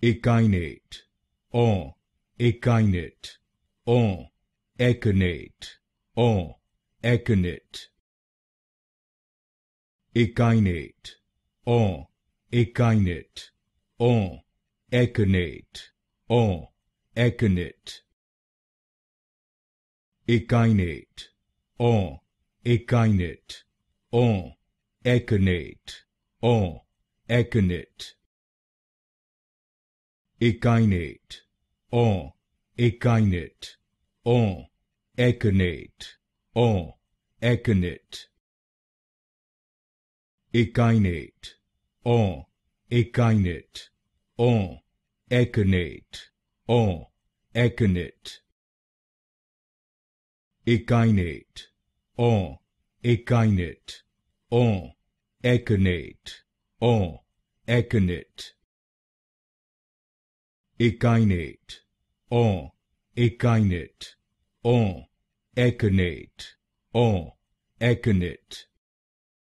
Echinate, Echinate, Echinate, Echinate. Echinate, Echinate, Echinate, Echinate. Echinate, Echinate, Echinate, Echinate. Echinate, Echinate, Echinate, Echinate. Echinate, Echinate, Echinate, Echinate. Echinate, Echinate, Echinate, Echinate. Echinate, Echinate, Echinate, Echinate.